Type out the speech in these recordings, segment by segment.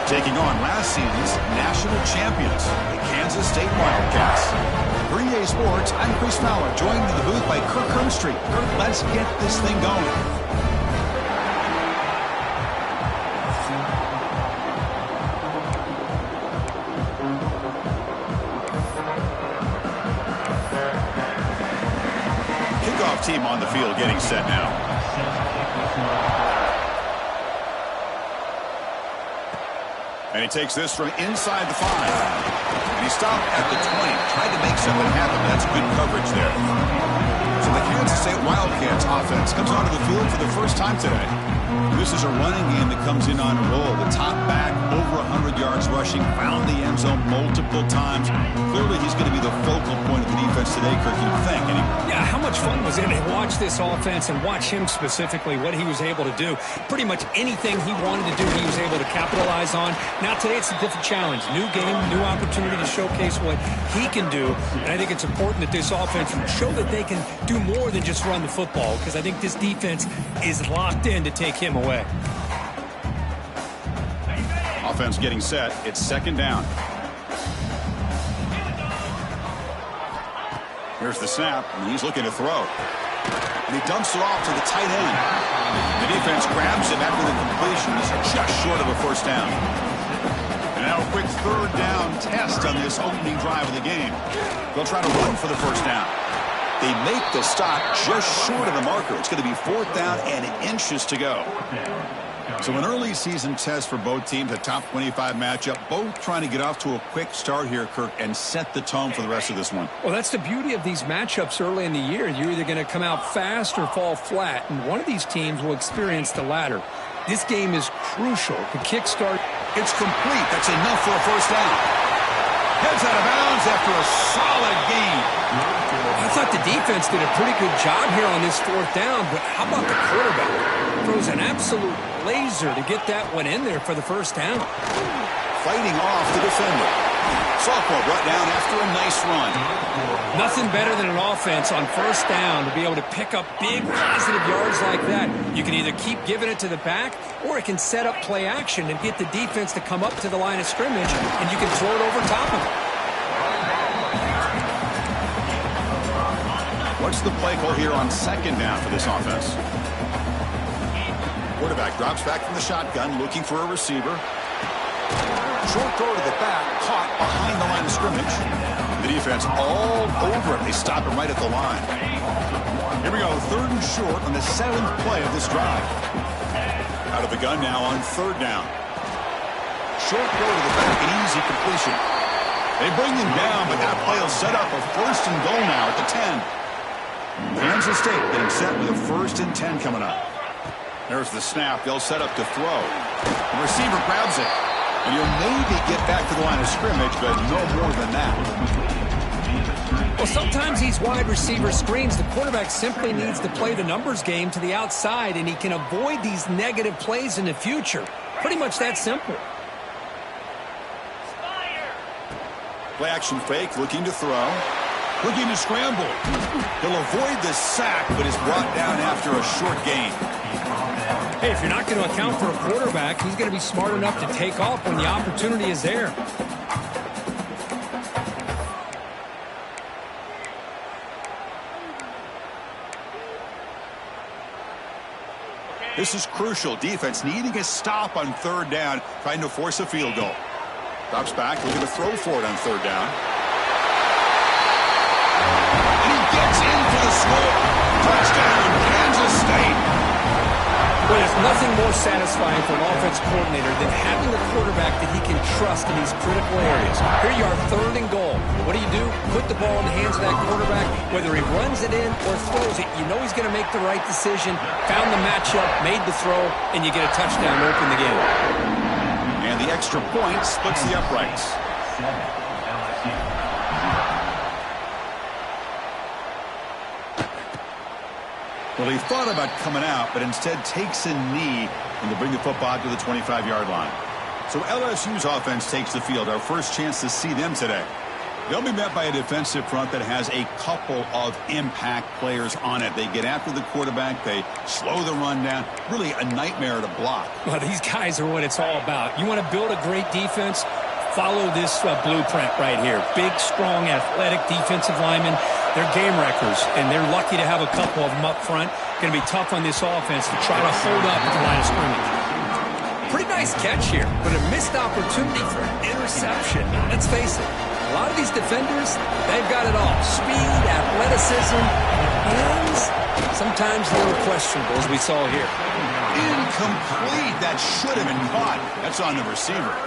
Taking on last season's national champions, the Kansas State Wildcats. For EA Sports, I'm Chris Fowler, joined in the booth by Kirk Herbstreit. Kirk, let's get this thing going. Kickoff team on the field getting set now. And he takes this from inside the 5. And he stopped at the 20. Tried to make something happen. That's good coverage there. So the Kansas State Wildcats offense comes onto the field for the first time today. This is a running game that comes in on a roll. The top back, over 100 yards rushing, found the end zone multiple times. Clearly, he's going to be the focal point of the defense today, Kirk, you think. Yeah, how much fun was it to watch this offense and watch him specifically, what he was able to do. Pretty much anything he wanted to do, he was able to capitalize on. Now, today, it's a different challenge. New game, new opportunity to showcase what he can do. And I think it's important that this offense show that they can do more than just run the football, because I think this defense is locked in to take him away. Offense getting set. It's second down. Here's the snap, and he's looking to throw. And he dumps it off to the tight end. The defense grabs him after the completion. He's just short of a first down. And now a quick third down test on this opening drive of the game. They'll try to run for the first down. They make the stop just short of the marker. It's going to be fourth down and inches to go. So an early season test for both teams, a top 25 matchup, both trying to get off to a quick start here, Kirk, and set the tone for the rest of this one. Well, that's the beauty of these matchups early in the year. You're either going to come out fast or fall flat, and one of these teams will experience the latter. This game is crucial to kickstart. It's complete. That's enough for a first down. Heads out of bounds after a solid gain. I thought the defense did a pretty good job here on this fourth down, but how about the quarterback? Throws an absolute laser to get that one in there for the first down. Fighting off the defender. Sophomore brought down after a nice run. Nothing better than an offense on first down to be able to pick up big positive yards like that. You can either keep giving it to the back, or it can set up play action and get the defense to come up to the line of scrimmage, and you can throw it over top of it. What's the play call here on second down for this offense? Quarterback drops back from the shotgun, looking for a receiver. Short throw to the back, caught behind the line of scrimmage. The defense all over it. They stop him right at the line. Here we go, third and short on the 7th play of this drive. Out of the gun now on third down. Short throw to the back, an easy completion. They bring him down, but that play will set up a first and goal now at the 10. Kansas State getting set with a first and 10 coming up. There's the snap. They'll set up to throw. The receiver grabs it. And you'll maybe get back to the line of scrimmage, but no more than that. Well, sometimes these wide receiver screens, the quarterback simply needs to play the numbers game to the outside, and he can avoid these negative plays in the future. Pretty much that simple. Play action fake, looking to throw. Looking to scramble. He'll avoid the sack, but is brought down after a short gain. Hey, if you're not going to account for a quarterback, he's going to be smart enough to take off when the opportunity is there. This is crucial. Defense needing a stop on third down, trying to force a field goal. Drops back, looking to throw for it on third down. Gets in for the score. Touchdown, Kansas State. Well, there's nothing more satisfying for an offense coordinator than having a quarterback that he can trust in these critical areas. Here you are, third and goal. What do? Put the ball in the hands of that quarterback. Whether he runs it in or throws it, you know he's going to make the right decision. Found the matchup, made the throw, and you get a touchdown to open the game. And the extra point splits the uprights. Well, he thought about coming out, but instead takes a knee and to bring the football to the 25-yard line. So LSU's offense takes the field. Our first chance to see them today. They'll be met by a defensive front that has a couple of impact players on it. They get after the quarterback. They slow the run down. Really a nightmare to block. Well, these guys are what it's all about. You want to build a great defense? Follow this blueprint right here. Big, strong, athletic defensive linemen. They're game wreckers, and they're lucky to have a couple of them up front. Going to be tough on this offense to try to hold up at the line of scrimmage. Pretty nice catch here, but a missed opportunity for an interception. Let's face it, a lot of these defenders, they've got it all. Speed, athleticism, hands, sometimes a little questionable, as we saw here. Incomplete. That should have been caught. That's on the receiver.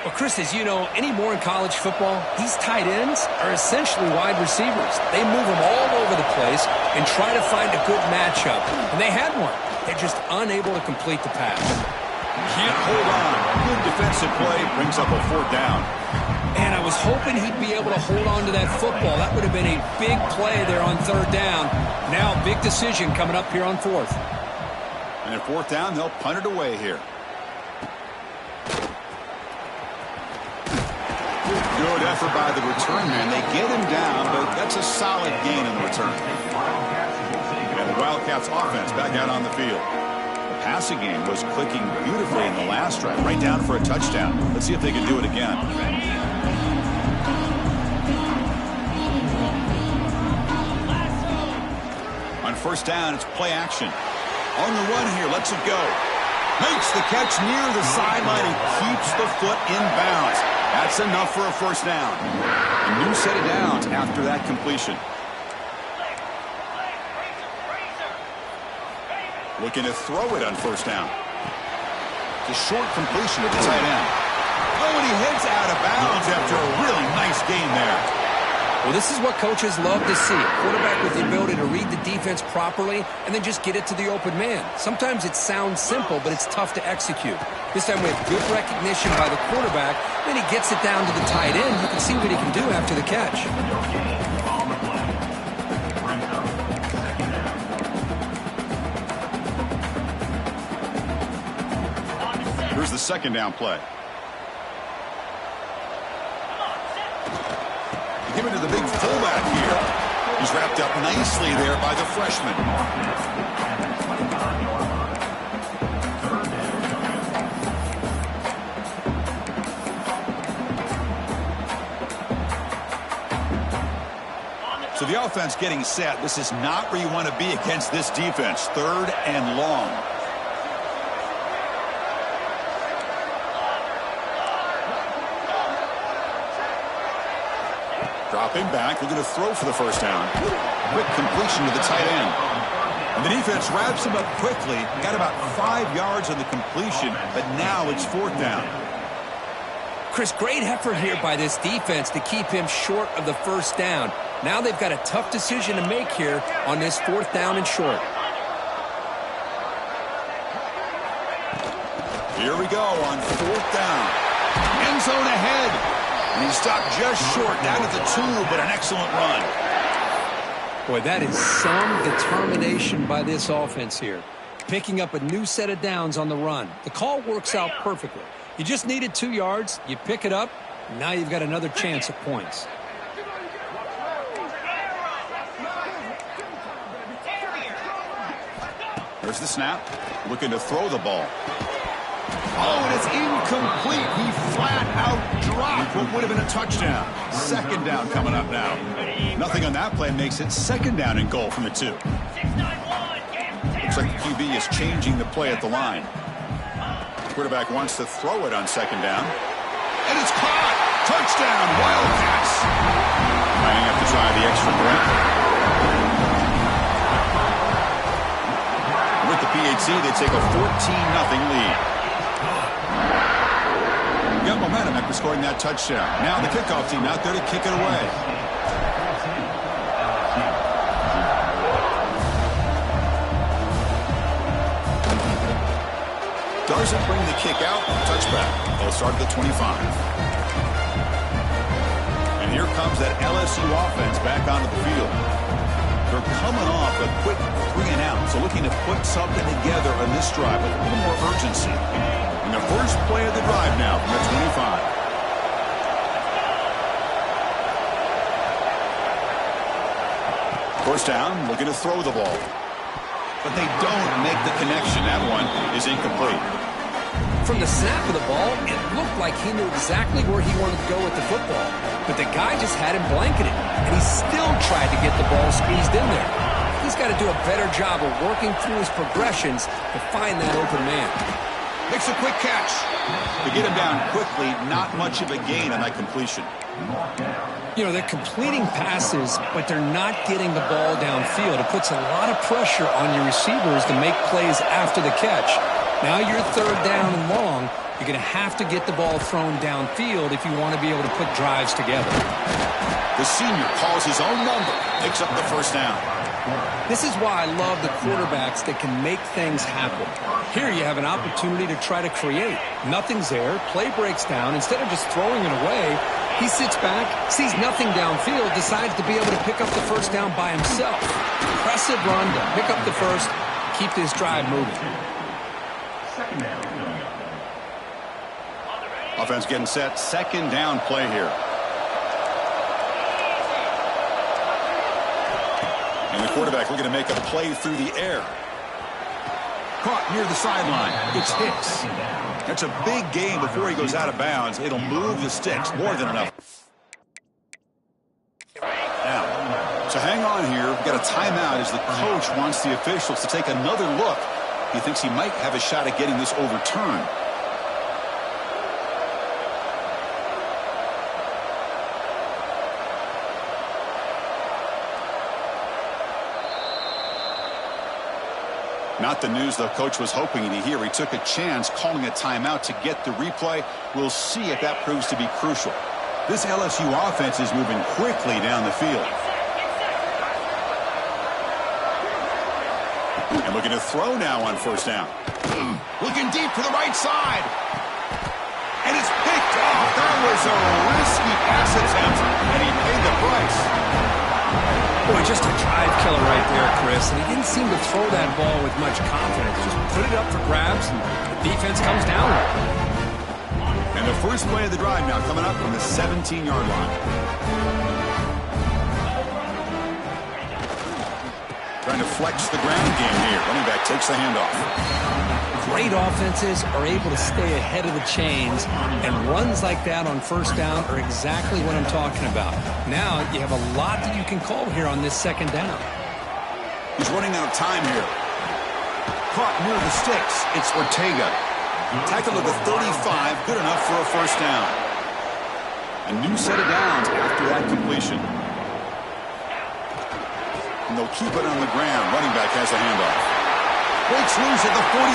Well, Chris, as you know, anymore in college football, these tight ends are essentially wide receivers. They move them all over the place and try to find a good matchup. And they had one. They're just unable to complete the pass. Can't hold on. Good defensive play. Brings up a 4th down. And I was hoping he'd be able to hold on to that football. That would have been a big play there on 3rd down. Now a big decision coming up here on 4th. And at 4th down, they'll punt it away here. Good effort by the return man. They get him down, but that's a solid gain in the return. And the Wildcats offense back out on the field. The passing game was clicking beautifully in the last drive, right down for a touchdown. Let's see if they can do it again. On 1st down, it's play action. On the run here, lets it go. Makes the catch near the sideline and keeps the foot in bounds. That's enough for a 1st down. A new set of downs after that completion. Looking to throw it on 1st down. It's a short completion to the tight end. Oh, and he heads out of bounds after a really nice gain there. Well, this is what coaches love to see. A quarterback with the ability to read the defense properly and then just get it to the open man. Sometimes it sounds simple, but it's tough to execute. This time we have good recognition by the quarterback. Then he gets it down to the tight end. You can see what he can do after the catch. Here's the 2nd down play. Give it to the big fullback here. He's wrapped up nicely there by the freshman. So the offense getting set. This is not where you want to be against this defense. 3rd and long. Dropping back, looking to throw for the 1st down. Quick completion to the tight end. And the defense wraps him up quickly. Got about 5 yards on the completion, but now it's 4th down. Chris, great effort here by this defense to keep him short of the 1st down. Now they've got a tough decision to make here on this 4th down and short. Here we go on 4th down. End zone ahead. And he stopped just short, down at the 2, but an excellent run. Boy, that is some determination by this offense here. Picking up a new set of downs on the run. The call works out perfectly. You just needed 2 yards, you pick it up, and now you've got another chance at points. There's the snap, looking to throw the ball. Oh, and it's incomplete. He flat out dropped what would have been a touchdown. 2nd down coming up now. Nothing on that play makes it 2nd down and goal from the 2. Looks like the QB is changing the play at the line. Quarterback wants to throw it on 2nd down. And it's caught. Touchdown, Wildcats. Lining up to try the extra point. With the PHC, they take a 14-0 lead. Got momentum after scoring that touchdown. Now the kickoff team out there to kick it away. Doesn't bring the kick out. Touchback. They'll start at the 25. And here comes that LSU offense back onto the field. They're coming off a quick 3 and out, so looking to put something together on this drive with a little more urgency. And the first play of the drive now from the 25. First down, looking to throw the ball. But they don't make the connection. That one is incomplete. From the snap of the ball, it looked like he knew exactly where he wanted to go with the football. But the guy just had him blanketed, and he still tried to get the ball squeezed in there. He's got to do a better job of working through his progressions to find that open man. Makes a quick catch. To get him down quickly, not much of a gain on that completion. You know, they're completing passes, but they're not getting the ball downfield. It puts a lot of pressure on your receivers to make plays after the catch. Now you're third down and long. You're going to have to get the ball thrown downfield if you want to be able to put drives together. The senior calls his own number, picks up the first down. This is why I love the quarterbacks that can make things happen. Here you have an opportunity to try to create. Nothing's there. Play breaks down. Instead of just throwing it away, he sits back, sees nothing downfield, decides to be able to pick up the first down by himself. Impressive run to pick up the first, keep this drive moving. Offense getting set. Second down play here. And the quarterback looking to make a play through the air. Caught near the sideline. It's Hicks. That's a big gain before he goes out of bounds. It'll move the sticks more than enough. Now, so hang on here. We've got a timeout as the coach wants the officials to take another look. He thinks he might have a shot at getting this overturned. Not the news the coach was hoping to hear. He took a chance calling a timeout to get the replay. We'll see if that proves to be crucial. This LSU offense is moving quickly down the field. And looking to throw now on first down. Looking deep to the right side. And it's picked off. That was a risky pass attempt, and he paid the price. Boy, just a drive killer right there, Chris. And he didn't seem to throw that ball with much confidence. Just put it up for grabs, and the defense comes down. And the first play of the drive now coming up from the 17-yard line. Trying to flex the ground game here. Running back takes the handoff. Great offenses are able to stay ahead of the chains, and runs like that on first down are exactly what I'm talking about. Now you have a lot that you can call here on this second down. He's running out of time here. Caught near the sticks. It's Ortega. Tackle at the 35, good enough for a first down. A new set of downs after that completion. And they'll keep it on the ground. Running back has a handoff. Breaks loose at the 45.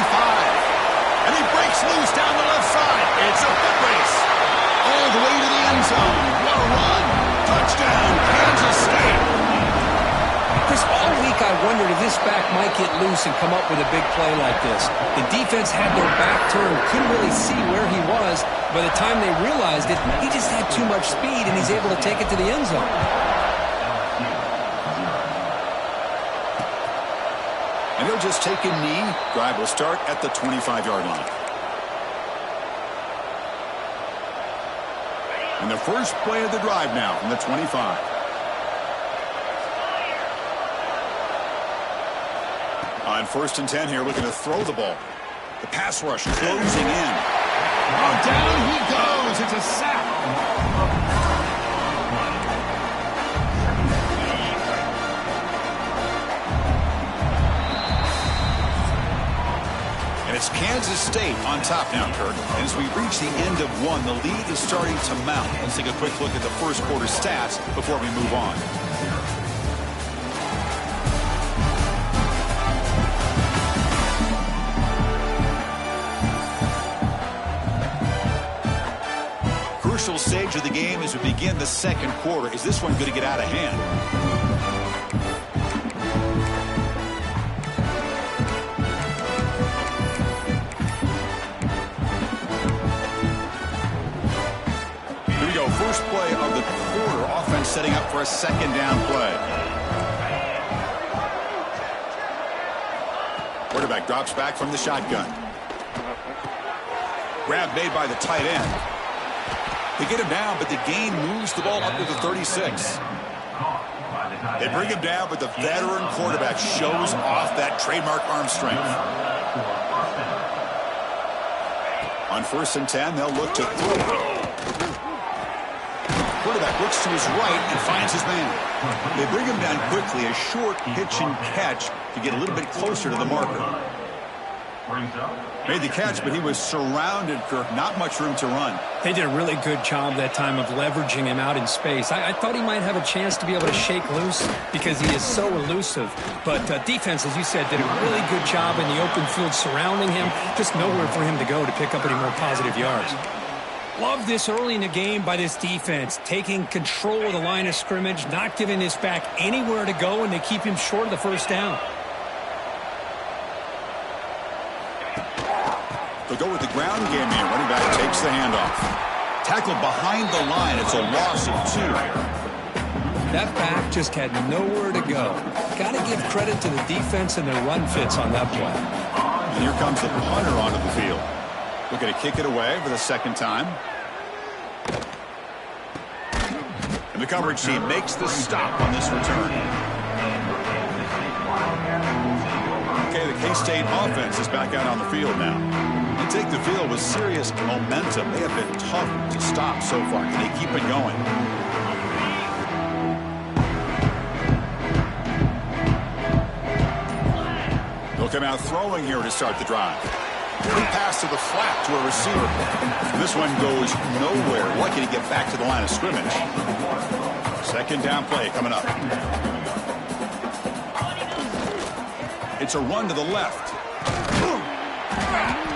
And he breaks loose down the left side. It's a foot race. All the way to the end zone. What a run. Touchdown, Kansas State. Chris, all week I wondered if this back might get loose and come up with a big play like this. The defense had their back turned, couldn't really see where he was. By the time they realized it, he just had too much speed, and he's able to take it to the end zone. And he'll just take a knee. Drive will start at the 25-yard line. And the first play of the drive now from the 25. On 1st and 10 here, looking to throw the ball. The pass rush closing in. Oh, down he goes. It's a sack. And it's Kansas State on top now, Kirk. And as we reach the end of one, the lead is starting to mount. Let's take a quick look at the first quarter stats before we move on. Crucial stage of the game as we begin the second quarter. Is this one going to get out of hand? Here we go. First play of the quarter. Offense setting up for a second down play. Quarterback drops back from the shotgun. Grab made by the tight end. They get him down, but the gain moves the ball up to the 36. They bring him down, but the veteran quarterback shows off that trademark arm strength. On 1st and 10, they'll look to throw. Quarterback looks to his right and finds his man. They bring him down quickly, a short pitch and catch to get a little bit closer to the marker. Made the catch, but he was surrounded, Kirk. Not much room to run. They did a really good job that time of leveraging him out in space. I thought he might have a chance to be able to shake loose because he is so elusive. But defense, as you said, did a really good job in the open field surrounding him. Just nowhere for him to go to pick up any more positive yards. Love this early in the game by this defense, taking control of the line of scrimmage, not giving this back anywhere to go, and they keep him short of the first down. They'll go with the ground game here. Running back takes the handoff. Tackled behind the line. It's a loss of 2. That back just had nowhere to go. Got to give credit to the defense and their run fits on that play. And here comes the punter onto the field. Looking to kick it away for the second time. And the coverage team makes the stop on this return. Okay, the K-State offense is back out on the field now. They take the field with serious momentum. They have been tough to stop so far. Can they keep it going? They'll come out throwing here to start the drive. Quick pass to the flat to a receiver. This one goes nowhere. Lucky to get back to the line of scrimmage. Second down play coming up. It's a run to the left.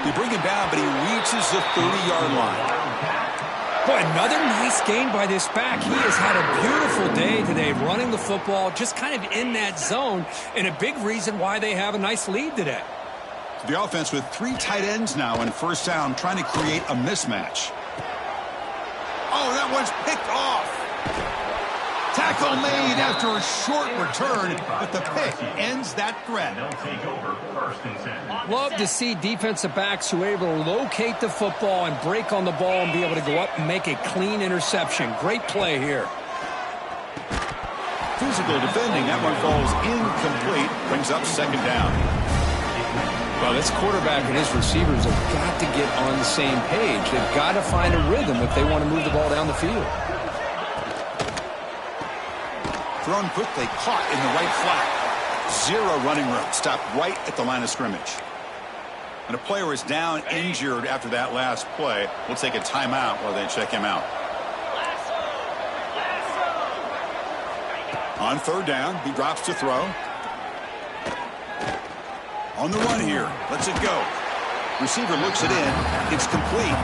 They bring him down, but he reaches the 30-yard line. Boy, another nice gain by this back. He has had a beautiful day today running the football, just kind of in that zone, and a big reason why they have a nice lead today. The offense with 3 tight ends now in first down, trying to create a mismatch. Oh, that one's picked off. Tackle made after a short return, but the pick ends that threat. Love to see defensive backs who are able to locate the football and break on the ball and be able to go up and make a clean interception. Great play here. Physical defending. That one falls incomplete. Brings up second down. Well, this quarterback and his receivers have got to get on the same page. They've got to find a rhythm if they want to move the ball down the field. Thrown quickly, caught in the right flat. 0 running room. Stopped right at the line of scrimmage. And a player is down injured after that last play. We'll take a timeout while they check him out. On third down, he drops to throw. On the run here. Lets it go. Receiver looks it in. It's complete.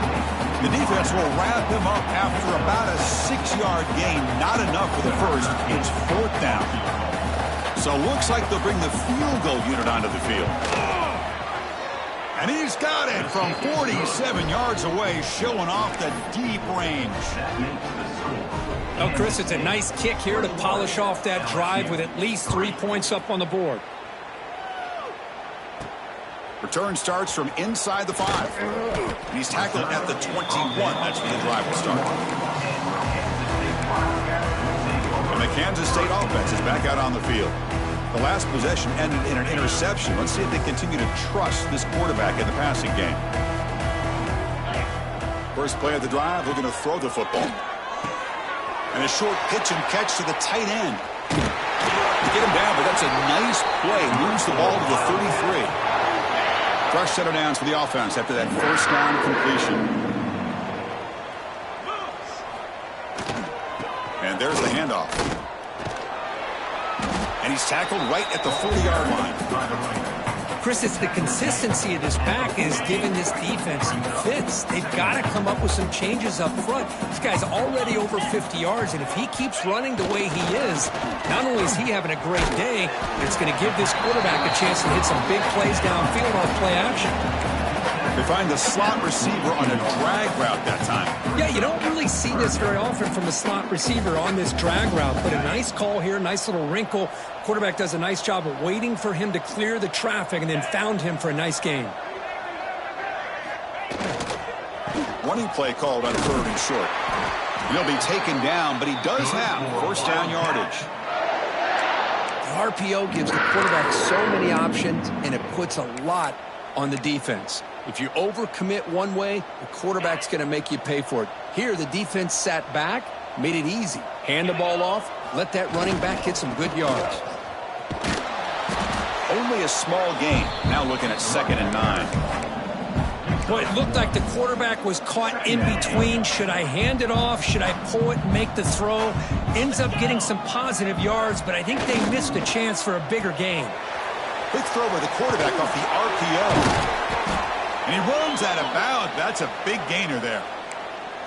The defense will wrap him up after about a 6-yard gain. Not enough for the first. It's 4th down. So looks like they'll bring the field goal unit onto the field. And he's got it from 47 yards away, showing off the deep range. Oh, Chris, it's a nice kick here to polish off that drive with at least 3 points up on the board. Return starts from inside the 5. And he's tackled at the 21. That's where the drive will start. And the Kansas State offense is back out on the field. The last possession ended in an interception. Let's see if they continue to trust this quarterback in the passing game. First play of the drive, looking to throw the football. And a short pitch and catch to the tight end. To get him down, but that's a nice play. Moves the ball to the 33. Fresh set of downs for the offense after that first down completion. And there's the handoff. And he's tackled right at the 40-yard line. Chris, it's the consistency of this back is giving this defense some fits. They've got to come up with some changes up front. This guy's already over 50 yards, and if he keeps running the way he is, not only is he having a great day, but it's going to give this quarterback a chance to hit some big plays downfield off play action. They find the slot receiver on a drag route that time. Yeah, you don't really see this very often from the slot receiver on this drag route, but a nice call here, nice little wrinkle. Quarterback does a nice job of waiting for him to clear the traffic and then found him for a nice gain. Running play called on 3rd and short. He'll be taken down, but he does have first down yardage. RPO gives the quarterback so many options, and it puts a lot on the defense. If you overcommit one way, the quarterback's going to make you pay for it. Here, the defense sat back, made it easy. Hand the ball off, let that running back get some good yards. Only a small gain. Now looking at 2nd and 9. Well, it looked like the quarterback was caught in between. Should I hand it off? Should I pull it and make the throw? Ends up getting some positive yards, but I think they missed a chance for a bigger gain. Quick throw by the quarterback off the RPO. And he runs out of bounds. That's a big gainer there.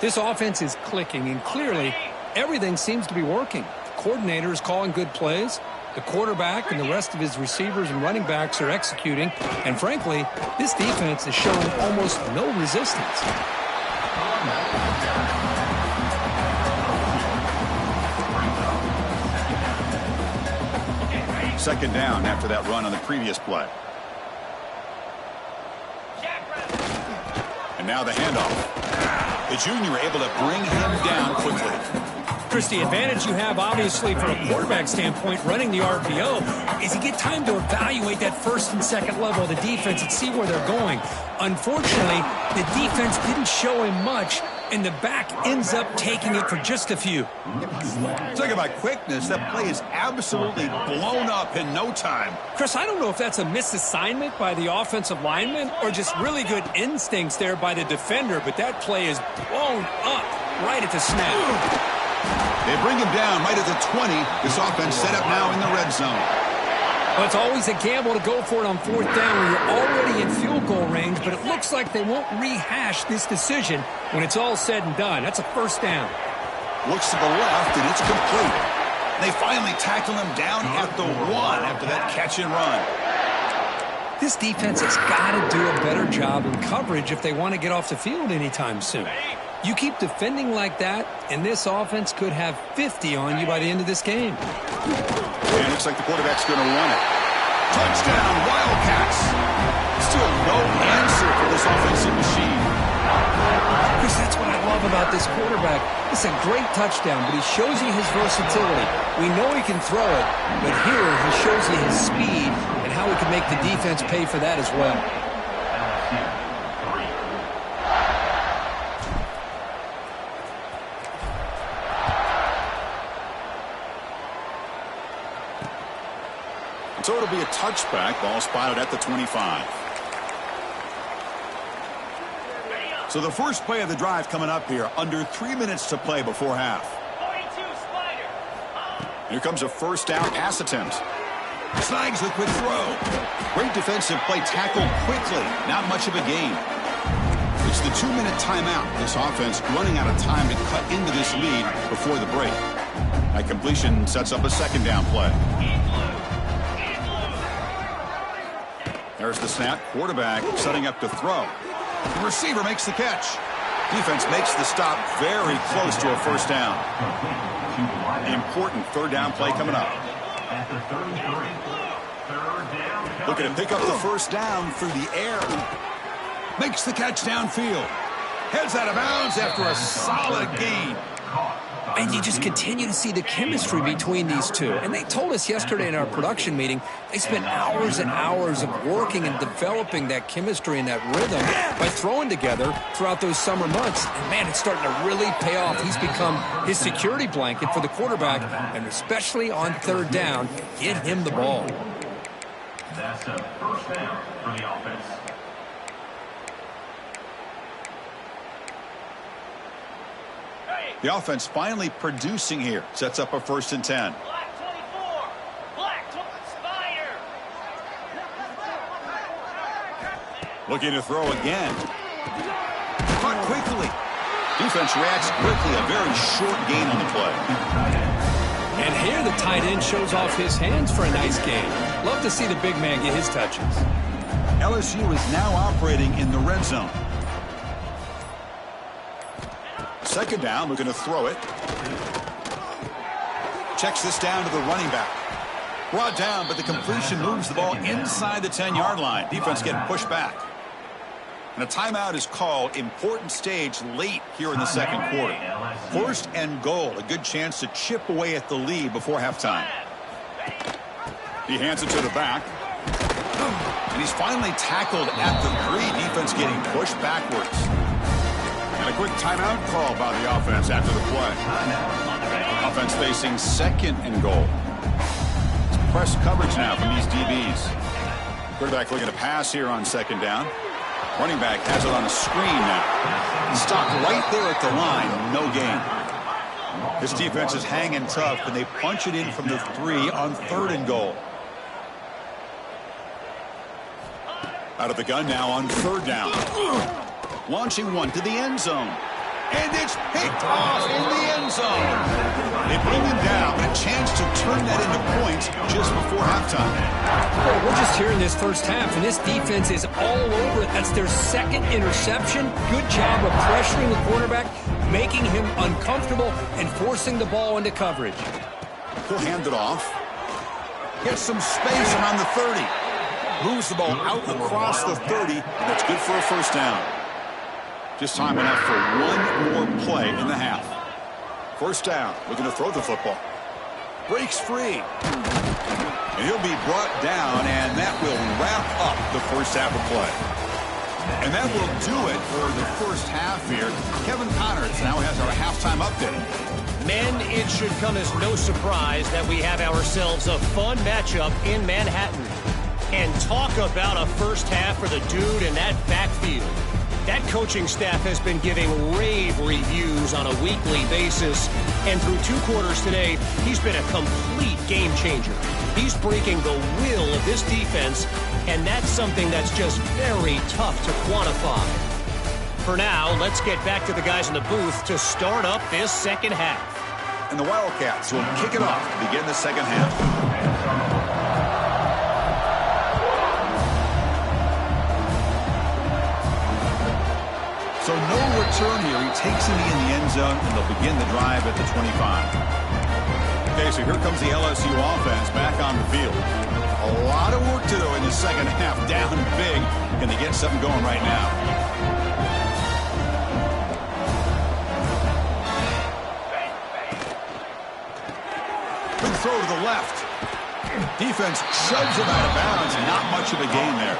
This offense is clicking, and clearly everything seems to be working. The coordinator is calling good plays. The quarterback and the rest of his receivers and running backs are executing. And frankly, this defense is showing almost no resistance. Second down after that run on the previous play. And now the handoff. The junior able to bring him down quickly. Chris, the advantage you have, obviously, from a quarterback standpoint, running the RPO, is you get time to evaluate that first and second level of the defense and see where they're going. Unfortunately, the defense didn't show him much, and the back ends up taking it for just a few. Talk about quickness. That play is absolutely blown up in no time. Chris, I don't know if that's a misassignment by the offensive lineman or just really good instincts there by the defender, but that play is blown up right at the snap. They bring him down right at the 20. This offense set up now in the red zone. Well, it's always a gamble to go for it on 4th down when you're already in field goal range, but it looks like they won't rehash this decision when it's all said and done. That's a 1st down. Looks to the left, and it's complete. They finally tackle him down at the 1 after that catch and run. This defense has got to do a better job in coverage if they want to get off the field anytime soon. You keep defending like that, and this offense could have 50 on you by the end of this game. And it looks like the quarterback's going to run it. Touchdown, Wildcats. Still no answer for this offensive machine. Chris, that's what I love about this quarterback. It's a great touchdown, but he shows you his versatility. We know he can throw it, but here he shows you his speed and how he can make the defense pay for that as well. So it'll be a touchback. Ball spotted at the 25. So the first play of the drive coming up here. Under 3 minutes to play before half. Here comes a 1st down pass attempt. Snags the quick throw. Great defensive play, tackled quickly. Not much of a gain. It's the 2-minute timeout. This offense running out of time to cut into this lead before the break. That completion sets up a 2nd down play. There's the snap. Quarterback setting up to throw. The receiver makes the catch. Defense makes the stop very close to a 1st down. Important 3rd down play coming up. Looking to pick up the 1st down through the air. Makes the catch downfield. Heads out of bounds after a solid gain. And you just continue to see the chemistry between these two. And they told us yesterday in our production meeting, they spent hours and hours of working and developing that chemistry and that rhythm by throwing together throughout those summer months. And, man, it's starting to really pay off. He's become his security blanket for the quarterback, and especially on 3rd down, get him the ball. That's a 1st down for the offense. The offense finally producing here. Sets up a 1st and 10. Black 24. Black Spider. Looking to throw again. Caught quickly. Defense reacts quickly. A very short gain on the play. And here the tight end shows off his hands for a nice gain. Love to see the big man get his touches. LSU is now operating in the red zone. 2nd down, looking to throw it. Checks this down to the running back. Brought down, but the completion moves the ball inside the 10-yard line. Defense getting pushed back. And a timeout is called. Important stage late here in the 2nd quarter. 1st and goal. A good chance to chip away at the lead before halftime. He hands it to the back. And he's finally tackled at the 3. Defense getting pushed backwards. And a quick timeout call by the offense after the play. Offense facing 2nd and goal. It's press coverage now from these DBs. Quarterback looking to pass here on 2nd down. Running back has it on a screen now. Stopped right there at the line. No gain. This defense is hanging tough, and they punch it in from the 3 on 3rd and goal. Out of the gun now on 3rd down. Launching one to the end zone. And it's picked off in the end zone. They bring him down. A chance to turn that into points just before halftime. Well, we're just here in this first half, and this defense is all over it. That's their 2nd interception. Good job of pressuring the quarterback, making him uncomfortable, and forcing the ball into coverage. He'll hand it off. Gets some space around the 30. Moves the ball out across the 30, and that's good for a first down. Just time enough for one more play in the half. First down, looking to throw the football. Breaks free. And he'll be brought down, and that will wrap up the first half of play. And that will do it for the first half here. Kevin Connors now has our halftime update. Men, it should come as no surprise that we have ourselves a fun matchup in Manhattan. And talk about a first half for the dude in that backfield. That coaching staff has been giving rave reviews on a weekly basis. And through 2 quarters today, he's been a complete game changer. He's breaking the will of this defense, and that's something that's just very tough to quantify. For now, let's get back to the guys in the booth to start up this second half. And the Wildcats will kick it off to begin the second half. So no return here. He takes it in the end zone, and they'll begin the drive at the 25. Okay, so here comes the LSU offense back on the field. A lot of work to do in the second half. Down big. Can they get something going right now? Good throw to the left. Defense shoves it out of bounds. Not much of a gain there.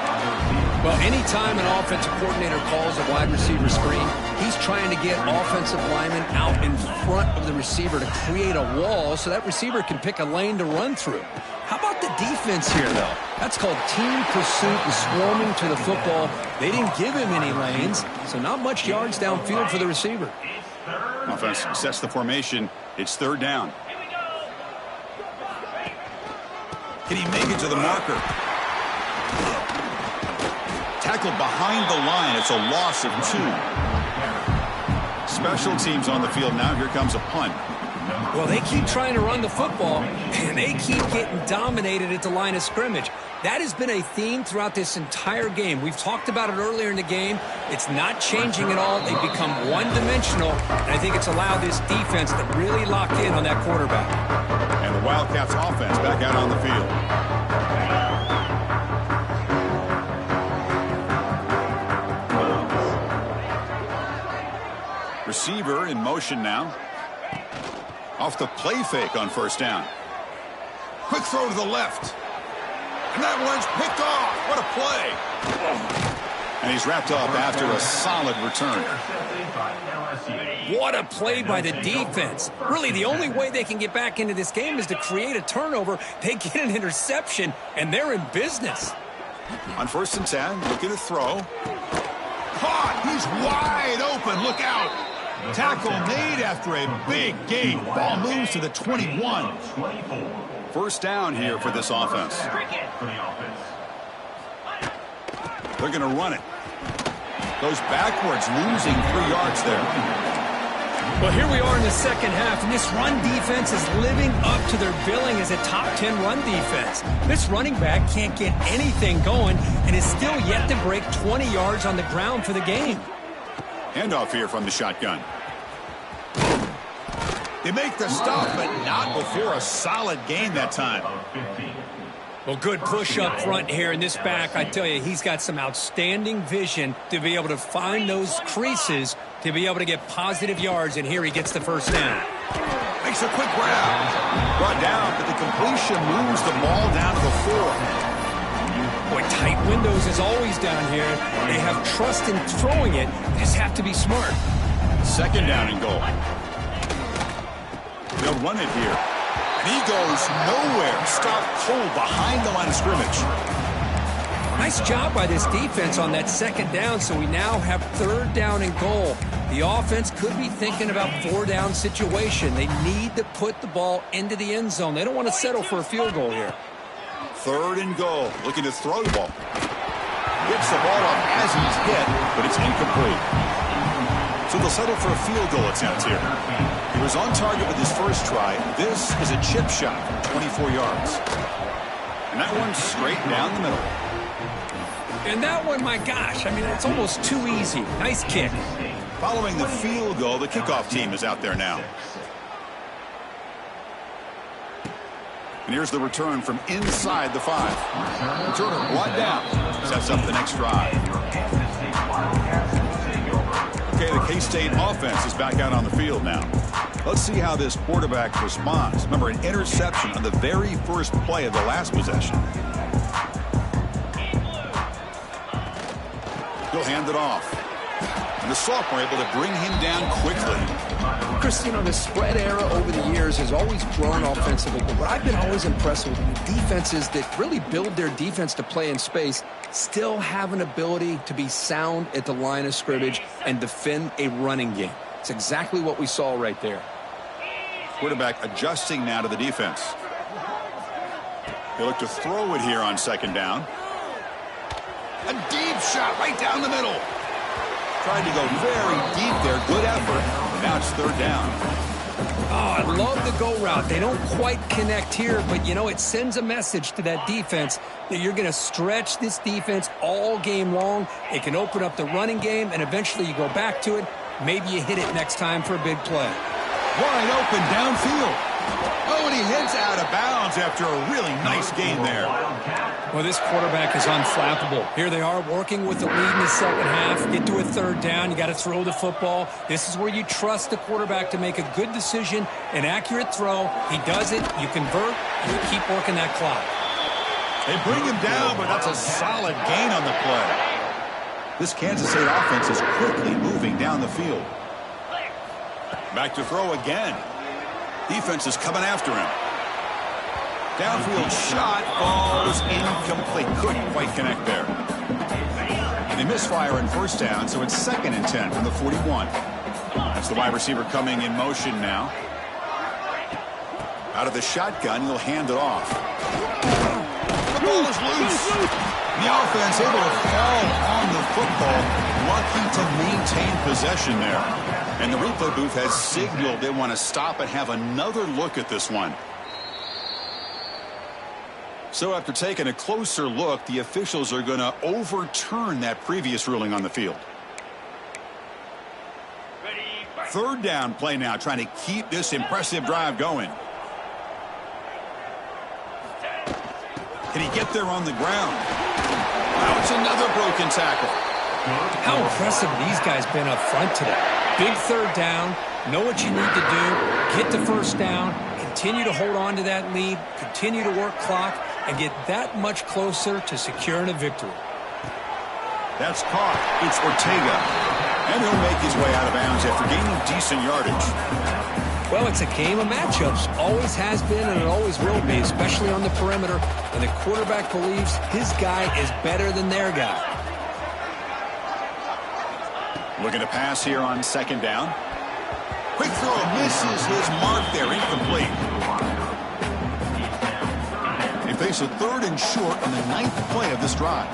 Well, anytime an offensive coordinator calls a wide receiver screen, he's trying to get offensive linemen out in front of the receiver to create a wall so that receiver can pick a lane to run through. How about the defense here, though? That's called team pursuit and swarming to the football. They didn't give him any lanes, so not much yards downfield for the receiver. Offense sets the formation. It's 3rd down. Can he make it to the marker? Tackled behind the line. It's a loss of 2. Special teams on the field now. Here comes a punt. Well, they keep trying to run the football, and they keep getting dominated at the line of scrimmage. That has been a theme throughout this entire game. We've talked about it earlier in the game. It's not changing at all. They've become one-dimensional, and I think it's allowed this defense to really lock in on that quarterback. And the Wildcats offense back out on the field. Receiver in motion now. Off the play fake on first down. Quick throw to the left. And that one's picked off. What a play. And he's wrapped up after a solid return. What a play by the defense. Really, the only way they can get back into this game is to create a turnover. They get an interception, and they're in business. On 1st and 10, looking to throw. Caught. He's wide open. Look out. Tackle made after a big gain. Ball moves to the 21. First down here for this offense. They're going to run it. Goes backwards, losing 3 yards there. Well, here we are in the second half, and this run defense is living up to their billing as a top 10 run defense. This running back can't get anything going and is still yet to break 20 yards on the ground for the game. Handoff here from the shotgun. They make the stop, but not before a solid gain that time. Well, good push up front here in this back. I tell you, he's got some outstanding vision to be able to find those creases to be able to get positive yards, and here he gets the first down. Makes a quick grab. Brought down, but the completion moves the ball down to the 4. Boy, tight windows as always down here. They have trust in throwing it. They just have to be smart. Second down and goal. They'll run it here. And he goes nowhere. Stopped cold behind the line of scrimmage. Nice job by this defense on that second down, so we now have third down and goal. The offense could be thinking about 4-down situation. They need to put the ball into the end zone. They don't want to settle for a field goal here. Third and goal. Looking to throw the ball. Gets the ball up as he's hit, but it's incomplete. So they'll settle for a field goal attempt here. He was on target with his first try. This is a chip shot from 24 yards. And that one's straight down the middle. And that one, my gosh, I mean, it's almost too easy. Nice kick. Following the field goal, the kickoff team is out there now. And here's the return from inside the 5. Returner brought down. Sets up the next drive. Okay, the K-State offense is back out on the field now. Let's see how this quarterback responds. Remember, an interception on the very first play of the last possession. He'll hand it off. And the sophomore able to bring him down quickly. Chris, you know, the spread era over the years has always grown offensively, but what I've been always impressed with defenses that really build their defense to play in space still have an ability to be sound at the line of scrimmage and defend a running game. It's exactly what we saw right there. Quarterback adjusting now to the defense. They look to throw it here on second down. A deep shot right down the middle. Tried to go very deep there. Good effort. Now it's third down. Oh, I love the go route. They don't quite connect here, but, you know, it sends a message to that defense that you're going to stretch this defense all game long. It can open up the running game, and eventually you go back to it. Maybe you hit it next time for a big play. Wide open downfield. Oh, and he heads out of bounds after a really nice gain there. Well, this quarterback is unflappable. Here they are working with the lead in the second half. Get to a third down. You got to throw the football. This is where you trust the quarterback to make a good decision, an accurate throw. He does it. You convert, and you keep working that clock. They bring him down, but that's a solid gain on the play. This Kansas State offense is quickly moving down the field. Back to throw again. Defense is coming after him. Downfield shot falls incomplete. Couldn't quite connect there. And they misfire in first down, so it's 2nd and 10 from the 41. That's the wide receiver coming in motion now. Out of the shotgun, he'll hand it off. The ball is loose. The offense able to fall on the football. Lucky to maintain possession there. And the replay booth has signaled they want to stop and have another look at this one. So after taking a closer look, the officials are going to overturn that previous ruling on the field. Third down play now, trying to keep this impressive drive going. Can he get there on the ground? Now it's another broken tackle. How impressive these guys been up front today. Big third down, know what you need to do, get the first down, continue to hold on to that lead, continue to work clock, and get that much closer to securing a victory. That's caught. It's Ortega. And he'll make his way out of bounds after gaining decent yardage. Well, it's a game of matchups. Always has been and it always will be, especially on the perimeter. And the quarterback believes his guy is better than their guy. Looking to pass here on second down. Quick throw misses his mark there. Incomplete. They face a third and short on the 9th play of this drive.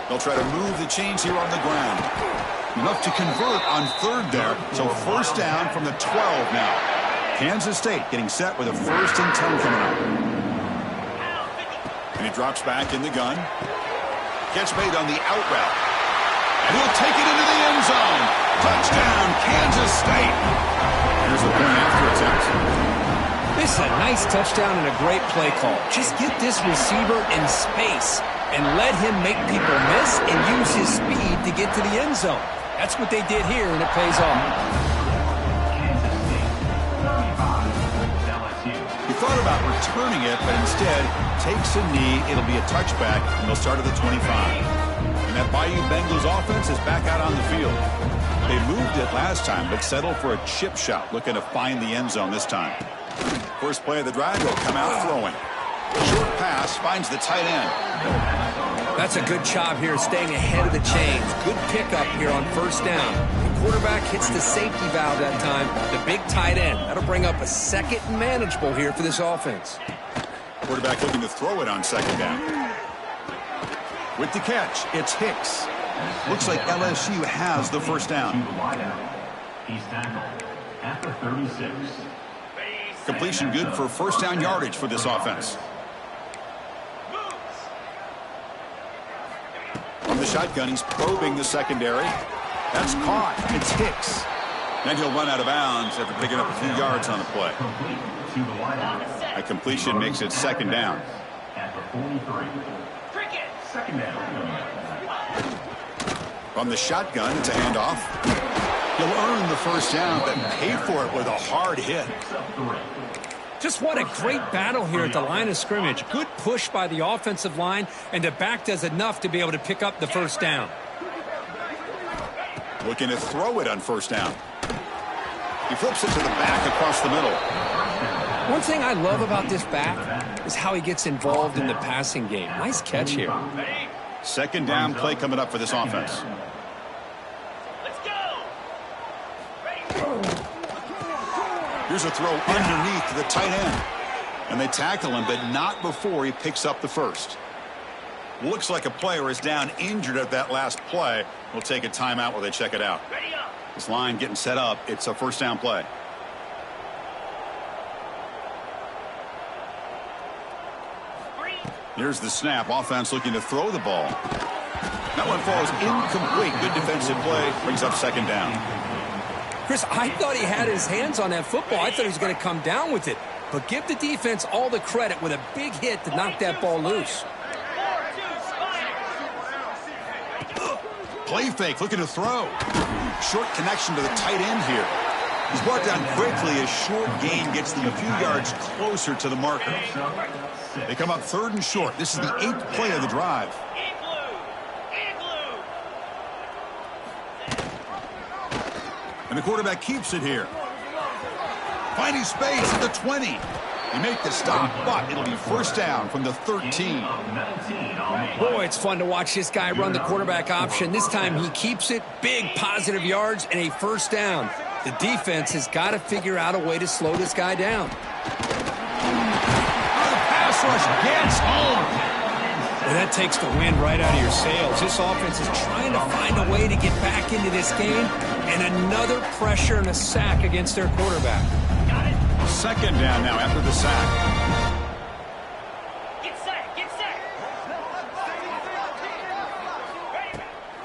They'll try to move the chains here on the ground. Enough to convert on third there. So first down from the 12 now. Kansas State getting set with a 1st and 10 coming up. And he drops back in the gun. Gets made on the out route. And he'll take it into the end zone. Touchdown, Kansas State. Here's the point after attempt. This is a nice touchdown and a great play call. Just get this receiver in space and let him make people miss and use his speed to get to the end zone. That's what they did here, and it pays off. He thought about returning it, but instead takes a knee. It'll be a touchback, and they'll start at the 25. And that Bayou Bengals offense is back out on the field. They moved it last time, but settled for a chip shot, looking to find the end zone this time. First play of the drive, they'll come out throwing. Short pass finds the tight end. That's a good job here staying ahead of the chains. Good pickup here on first down. The quarterback hits the safety valve that time, the big tight end. That'll bring up a second and manageable here for this offense. Quarterback looking to throw it on second down. With the catch, it's Hicks. Looks like LSU has the first down. He's tackled at the 36. Completion good for first down yardage for this offense. From the shotgun, he's probing the secondary. That's caught. It's Hicks. Then he'll run out of bounds after picking up a few yards on the play. A completion makes it second down. At the 43. Second down. From the shotgun, it's a handoff. He'll earn the first down, but pay for it with a hard hit. Just what a great battle here at the line of scrimmage. Good push by the offensive line, and the back does enough to be able to pick up the first down. Looking to throw it on first down. He flips it to the back across the middle. One thing I love about this back is how he gets involved in the passing game. Nice catch here. Second down play coming up for this offense. Here's a throw underneath to the tight end. And they tackle him, but not before he picks up the first. Looks like a player is down injured at that last play. We'll take a timeout while they check it out. This line getting set up. It's a first down play. Here's the snap. Offense looking to throw the ball. That one falls incomplete. Good defensive play. Brings up second down. Chris, I thought he had his hands on that football. I thought he was going to come down with it. But give the defense all the credit with a big hit to knock that ball loose. Play fake, looking to throw. Short connection to the tight end here. He's brought down quickly as short gain gets them a few yards closer to the marker. They come up third and short. This is the 8th play of the drive. And the quarterback keeps it here. Finding space at the 20. They make the stop, but it'll be first down from the 13. Boy, it's fun to watch this guy run the quarterback option. This time he keeps it. Big positive yards and a first down. The defense has got to figure out a way to slow this guy down. The pass rush gets home. Well, that takes the wind right out of your sails. This offense is trying to find a way to get back into this game, and another pressure and a sack against their quarterback. Second down now after the sack. Get set, get set.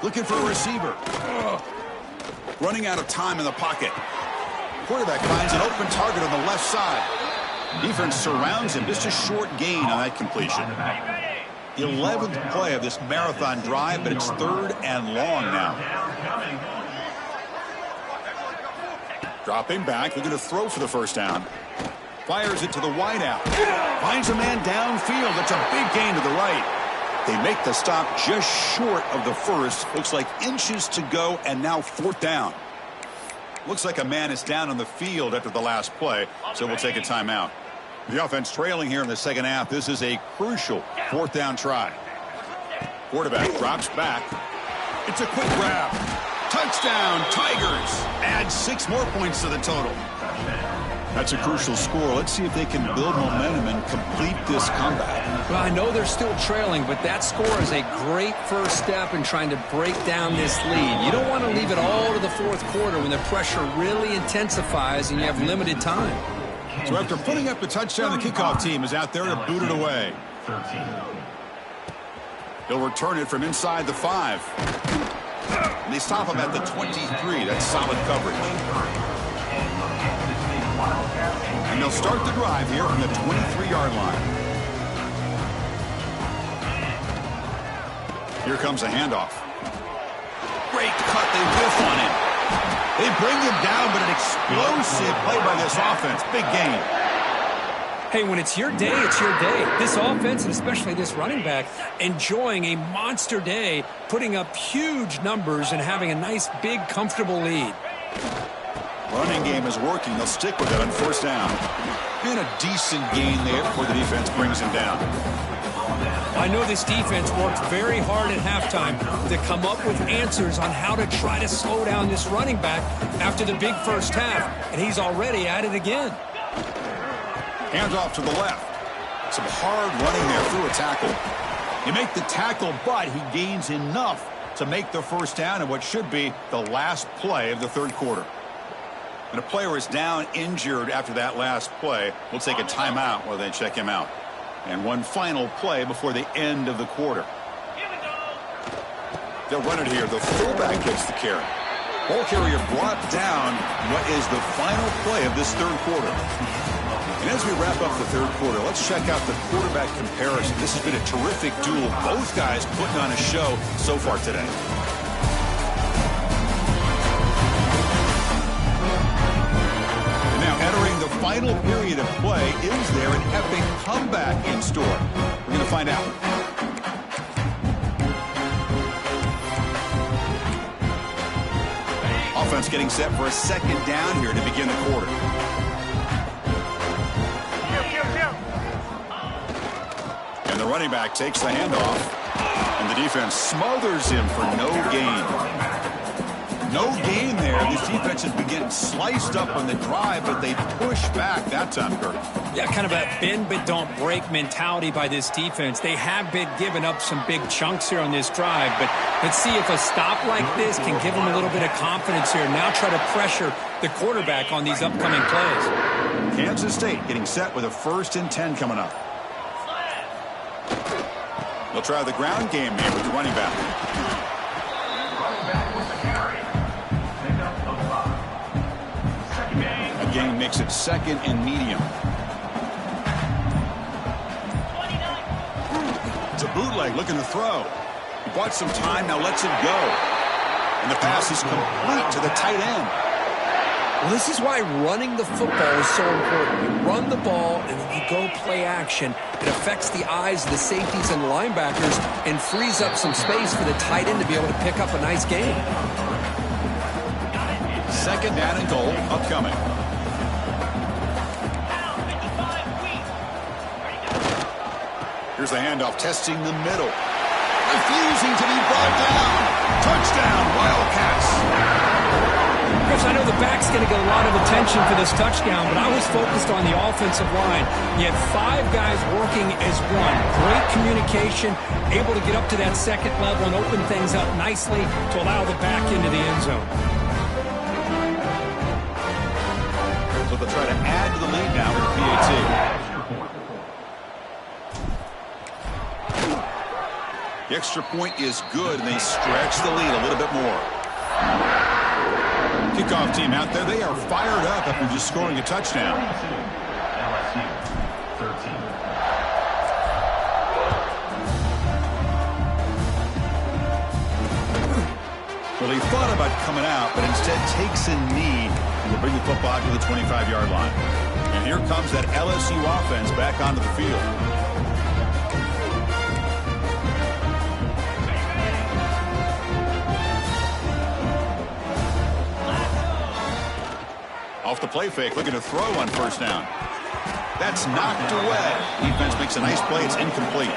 Looking for a receiver. Running out of time in the pocket. Quarterback finds an open target on the left side. Defense surrounds him. Just a short gain on that completion. 11th play of this marathon drive, but it's third and long now. Dropping back, looking to throw for the first down. Fires it to the wideout. Finds a man downfield. That's a big gain to the right. They make the stop just short of the first. Looks like inches to go, and now fourth down. Looks like a man is down on the field after the last play, so we'll take a timeout. The offense trailing here in the second half. This is a crucial fourth down try. Quarterback drops back. It's a quick grab. Touchdown, Tigers. Add 6 more points to the total. That's a crucial score. Let's see if they can build momentum and complete this comeback. Well, I know they're still trailing, but that score is a great first step in trying to break down this lead. You don't want to leave it all to the fourth quarter when the pressure really intensifies and you have limited time. So after putting up the touchdown, the kickoff team is out there to boot it away. He'll return it from inside the 5. And they stop him at the 23. That's solid coverage. And they'll start the drive here from the 23-yard line. Here comes a handoff. Great cut. They whiff bring him down, but an explosive play by this offense. Big gain. Hey, when it's your day, it's your day. This offense, and especially this running back, enjoying a monster day, putting up huge numbers and having a nice, big, comfortable lead. Running game is working. They'll stick with it on first down. And a decent gain there before the defense brings him down. I know this defense worked very hard at halftime to come up with answers on how to try to slow down this running back after the big first half, and he's already at it again. Hands off to the left. Some hard running there through a tackle. You make the tackle, but he gains enough to make the first down in what should be the last play of the third quarter. And a player is down injured after that last play. We'll take a timeout while they check him out. And one final play before the end of the quarter. They'll run it here. The fullback gets the carry. Ball carrier brought down. What is the final play of this third quarter? And as we wrap up the third quarter, let's check out the quarterback comparison. This has been a terrific duel. Both guys putting on a show so far today. And now entering the final period of play, is there an epic comeback in store? We're going to find out. Offense getting set for a second down here to begin the quarter. And the running back takes the handoff. And the defense smothers him for no gain. No gain there. This defense has been getting sliced up on the drive, but they push back that time, Kirk. Yeah, kind of a bend but don't break mentality by this defense. They have been giving up some big chunks here on this drive, but let's see if a stop like this can give them a little bit of confidence here. Now try to pressure the quarterback on these upcoming plays. Kansas State getting set with a 1st and 10 coming up. They'll try the ground game here with the running back. Again, makes it 2nd and medium. It's a bootleg looking to throw. He bought some time, now lets it go. And the pass is complete to the tight end. Well, this is why running the football is so important. You run the ball and then you go play action. It affects the eyes of the safeties and linebackers and frees up some space for the tight end to be able to pick up a nice gain. 2nd down and goal upcoming. Here's the handoff, testing the middle. Refusing to be brought down. Touchdown, Wildcats. Chris, I know the back's going to get a lot of attention for this touchdown, but I was focused on the offensive line. You had 5 guys working as one. Great communication, able to get up to that 2nd level and open things up nicely to allow the back into the end zone. So they'll try to add to the lead now with the PAT. The extra point is good, and they stretch the lead a little bit more. Kickoff team out there. They are fired up after just scoring a touchdown. LSU 13. Well, he thought about coming out, but instead takes a knee and will bring the football to the 25-yard line. And here comes that LSU offense back onto the field. Off the play fake, looking to throw on 1st down. That's knocked away. Defense makes a nice play. It's incomplete.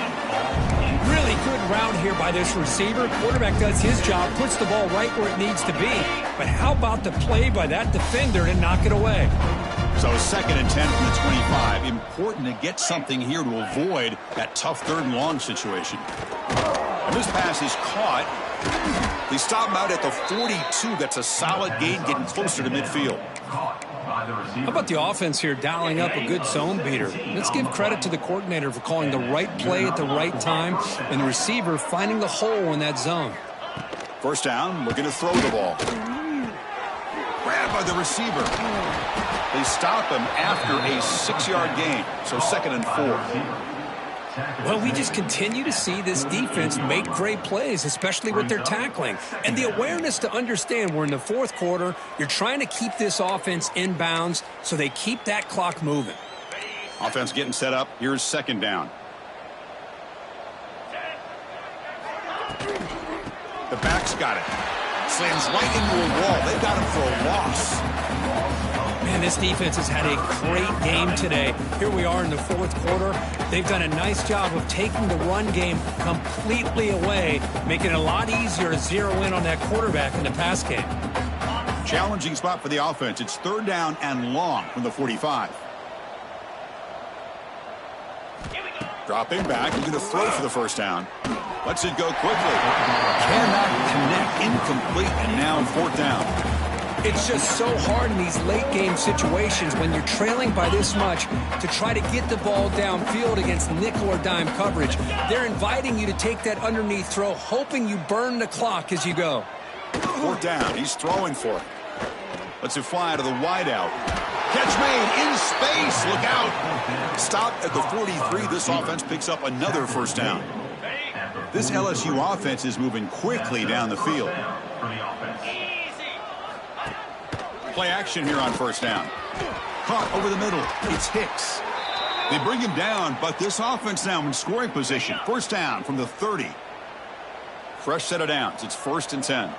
Really good route here by this receiver. Quarterback does his job, puts the ball right where it needs to be. But how about the play by that defender to knock it away? So 2nd and 10 from the 25. Important to get something here to avoid that tough 3rd and long situation. And this pass is caught. They stop him out at the 42. That's a solid gain, getting closer to midfield. How about the offense here dialing up a good zone beater? Let's give credit to the coordinator for calling the right play at the right time and the receiver finding the hole in that zone. 1st down, looking to throw the ball. Grabbed by the receiver. They stop him after a 6-yard gain, so 2nd and 4. Well, we just continue to see this defense make great plays, especially with their tackling. And the awareness to understand we're in the fourth quarter, you're trying to keep this offense in bounds so they keep that clock moving. Offense getting set up. Here's second down. The back's got it. Slams right into a wall. They got him for a loss. Man, this defense has had a great game today. Here we are in the fourth quarter. They've done a nice job of taking the run game completely away, making it a lot easier to zero in on that quarterback in the pass game. Challenging spot for the offense. It's third down and long from the 45. Dropping back. He's going to throw for the first down. Lets it go quickly. Cannot connect. Incomplete. And now fourth down. It's just so hard in these late-game situations when you're trailing by this much to try to get the ball downfield against nickel or dime coverage. They're inviting you to take that underneath throw, hoping you burn the clock as you go. Fourth down. He's throwing for it. Lets it fly to the wideout. Catch made in space. Look out. Stop at the 43. This offense picks up another first down. This LSU offense is moving quickly down the field. Play action here on first down. Caught over the middle. It's Hicks. They bring him down, but this offense now in scoring position. First down from the 30. Fresh set of downs. It's 1st and 10.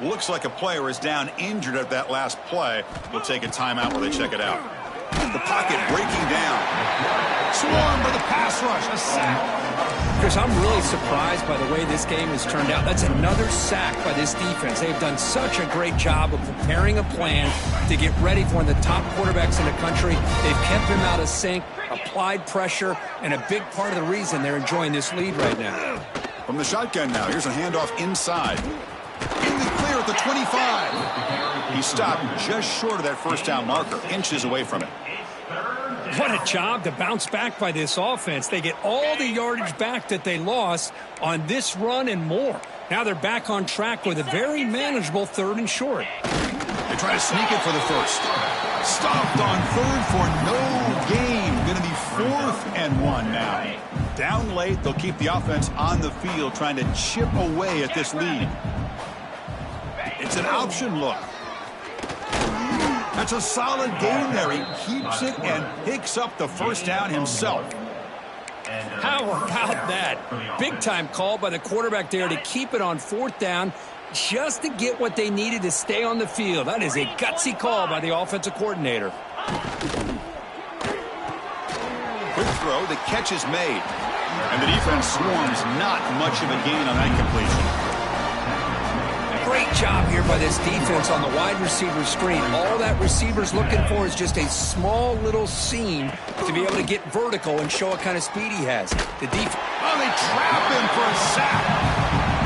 Looks like a player is down injured at that last play. We'll take a timeout while they check it out. The pocket breaking down. Swarmed by the pass rush. A sack. Chris, I'm really surprised by the way this game has turned out. That's another sack by this defense. They've done such a great job of preparing a plan to get ready for one of the top quarterbacks in the country. They've kept him out of sync, applied pressure, and a big part of the reason they're enjoying this lead right now. From the shotgun now, here's a handoff inside. In the clear at the 25. He stopped just short of that first down marker, inches away from it. What a job to bounce back by this offense. They get all the yardage back that they lost on this run and more. Now they're back on track with a very manageable 3rd and short. They try to sneak it for the first. Stopped on 3rd for no gain. Going to be 4th and 1 now. Down late, they'll keep the offense on the field trying to chip away at this lead. It's an option look. That's a solid game there. He keeps it and picks up the first down himself. How about that? Big-time call by the quarterback there to keep it on 4th down just to get what they needed to stay on the field. That is a gutsy call by the offensive coordinator. Quick throw. The catch is made. And the defense swarms. Not much of a gain on that completion. Great job here by this defense on the wide receiver screen. All that receiver's looking for is just a small little seam to be able to get vertical and show what kind of speed he has. The defense. Oh, they trap him for a sack.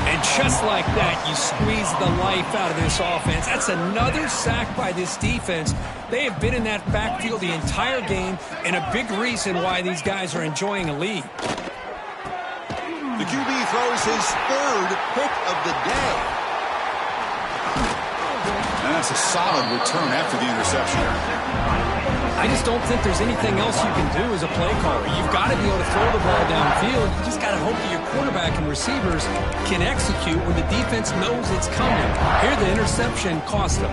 And just like that, you squeeze the life out of this offense. That's another sack by this defense. They have been in that backfield the entire game, and a big reason why these guys are enjoying a lead. The QB throws his 3rd pick of the day. And that's a solid return after the interception. I just don't think there's anything else you can do as a play caller. You've got to be able to throw the ball downfield. You just got to hope that your quarterback and receivers can execute when the defense knows it's coming. Here, the interception cost them.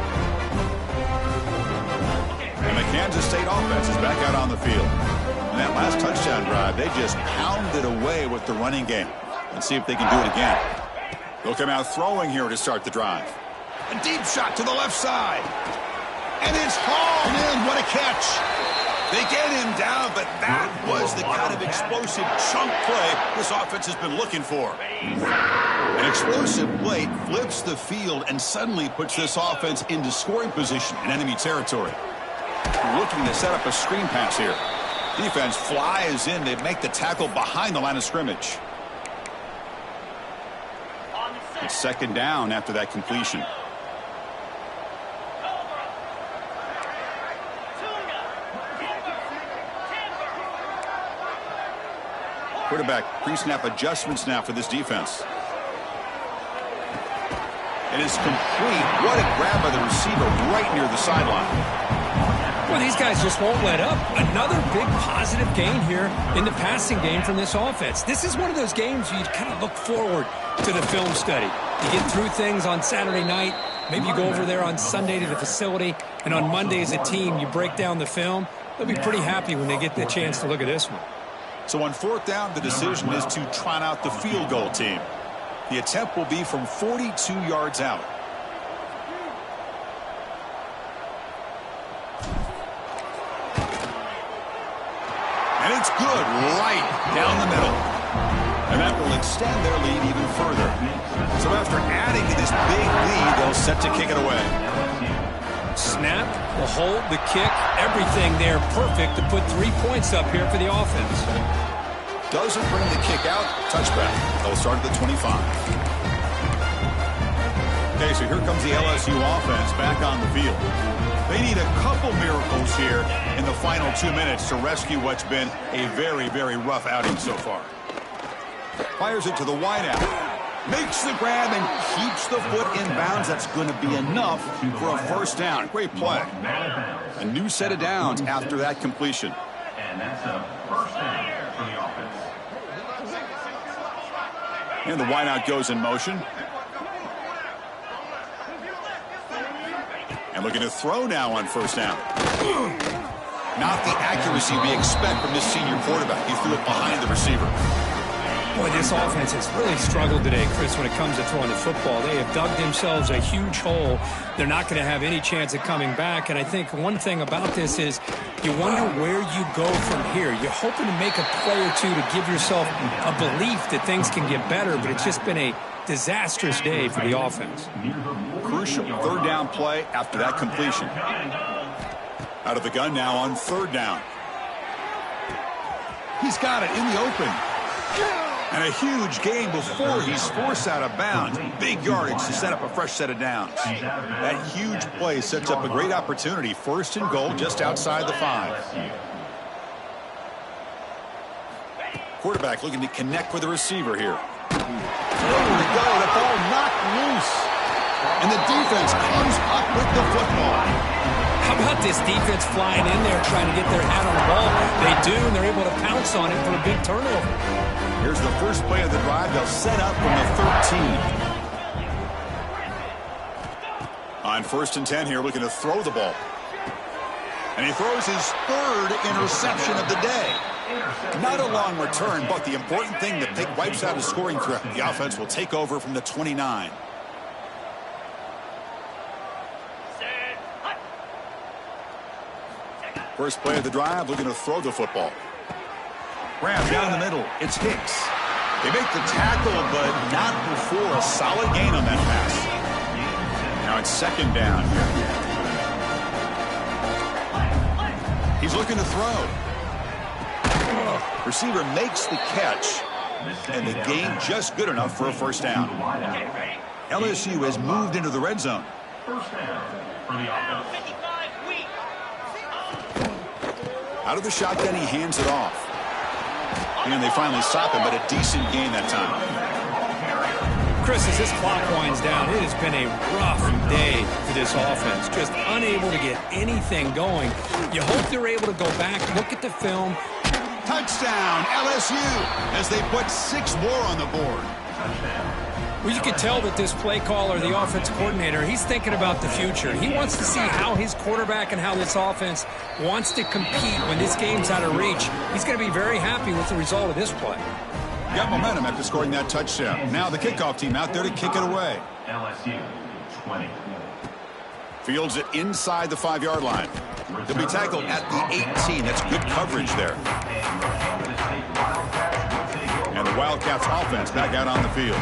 And the Kansas State offense is back out on the field. In that last touchdown drive, they just pounded away with the running game. Let's see if they can do it again. They'll come out throwing here to start the drive. A deep shot to the left side. And it's hauled in. What a catch. They get him down, but that was the kind of explosive chunk play this offense has been looking for. An explosive play flips the field and suddenly puts this offense into scoring position in enemy territory. Looking to set up a screen pass here. Defense flies in. They make the tackle behind the line of scrimmage. It's second down after that completion. Quarterback pre-snap adjustments now for this defense. It is complete. What a grab by the receiver right near the sideline. Well, these guys just won't let up. Another big positive gain here in the passing game from this offense. This is one of those games you kind of look forward to the film study. You get through things on Saturday night. Maybe you go over there on Sunday to the facility, and on Monday as a team, you break down the film. They'll be pretty happy when they get the chance to look at this one. So on fourth down, the decision is to trot out the field goal team. The attempt will be from 42 yards out. And it's good right down the middle. And that will extend their lead even further. So after adding to this big lead, they'll set to kick it away. Snap, the hold, the kick, everything there perfect to put 3 points up here for the offense. Doesn't bring the kick out. Touchback. They'll start at the 25. Okay, so here comes the LSU offense back on the field. They need a couple miracles here in the final 2 minutes to rescue what's been a very, very rough outing so far. Fires it to the wideout. Makes the grab and keeps the foot in bounds. That's going to be enough for a first down. Great play. A new set of downs after that completion. And that's a first down for the offense. And the wideout goes in motion. And looking to throw now on first down. Not the accuracy we expect from this senior quarterback. He threw it behind the receiver. Boy, this offense has really struggled today, Chris, when it comes to throwing the football. They have dug themselves a huge hole. They're not going to have any chance of coming back. And I think one thing about this is you wonder where you go from here. You're hoping to make a play or two to give yourself a belief that things can get better, but it's just been a disastrous day for the offense. Crucial third down play after that completion. Out of the gun now on third down. He's got it in the open. And a huge gain before he's forced out of bounds. Big yardage to set up a fresh set of downs. That huge play sets up a great opportunity. First and goal just outside the 5. Quarterback looking to connect with the receiver here. Nowhere to go. The ball knocked loose. And the defense comes up with the football. How about this defense flying in there trying to get their hat on the ball? They do, and they're able to pounce on it for a big turnover. Here's the first play of the drive. They'll set up from the 13. On first and 10 here, looking to throw the ball. And he throws his third interception of the day. Not a long return, but the important thing, the pick wipes out a scoring threat. The offense will take over from the 29. First play of the drive, looking to throw the football. Grab down the middle. It's Hicks. They make the tackle, but not before a solid gain on that pass. Now it's second down here. He's looking to throw. Receiver makes the catch, and the gain just good enough for a first down. LSU has moved into the red zone. First down for the offense. Out of the shotgun, he hands it off. And they finally stop him, but a decent gain that time. Chris, as this clock winds down, it has been a rough day for this offense. Just unable to get anything going. You hope they're able to go back, look at the film. Touchdown, LSU, as they put 6 more on the board. Well, you can tell that this play caller, the offensive coordinator, he's thinking about the future. He wants to see how his quarterback and how this offense wants to compete when this game's out of reach. He's going to be very happy with the result of this play. Got momentum after scoring that touchdown. Now the kickoff team out there to kick it away. LSU 20. Fields it inside the 5-yard line. He'll be tackled at the 18. That's good coverage there. And the Wildcats offense back out on the field.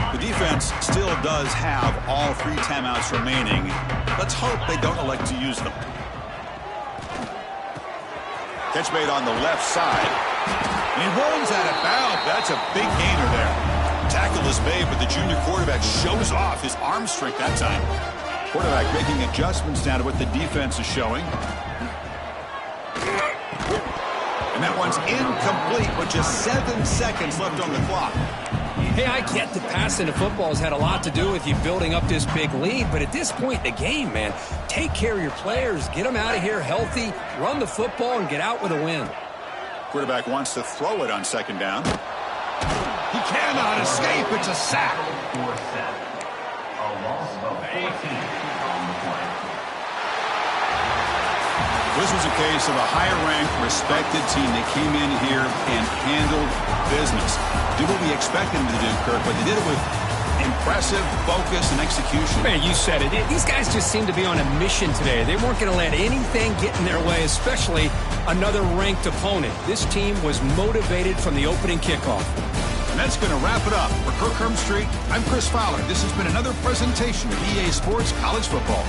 The defense still does have all 3 timeouts remaining. Let's hope they don't elect to use them. Catch made on the left side. And he runs out of bounds. That's a big gainer there. Tackle is made, but the junior quarterback shows off his arm strength that time. Quarterback making adjustments down to what the defense is showing. And that one's incomplete with just 7 seconds left on the clock. Hey, I get that passing the football has had a lot to do with you building up this big lead, but at this point in the game, man, take care of your players, get them out of here healthy, run the football, and get out with a win. Quarterback wants to throw it on second down. He cannot escape. It's a sack. Fourth set. A loss of 14 on the play. This was a case of a higher-ranked, respected team that came in here and handled business. Did what we expected them to do, Kirk, but they did it with impressive focus and execution. Man, you said it. These guys just seem to be on a mission today. They weren't going to let anything get in their way, especially another ranked opponent. This team was motivated from the opening kickoff. And that's going to wrap it up. For Kirk Herbstreit, I'm Chris Fowler. This has been another presentation of EA Sports College Football.